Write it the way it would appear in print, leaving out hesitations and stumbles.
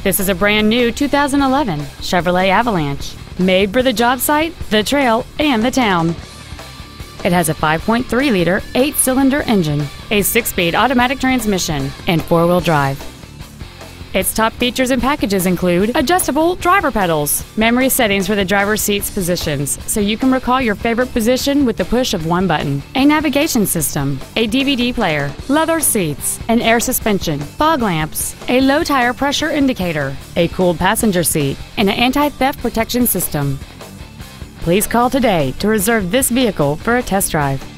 This is a brand new 2011 Chevrolet Avalanche, made for the job site, the trail, and the town. It has a 5.3-liter, 8-cylinder engine, a 6-speed automatic transmission, and 4-wheel drive. Its top features and packages include adjustable driver pedals, memory settings for the driver's seat's positions so you can recall your favorite position with the push of one button, a navigation system, a DVD player, leather seats, an air suspension, fog lamps, a low tire pressure indicator, a cooled passenger seat, and an anti-theft protection system. Please call today to reserve this vehicle for a test drive.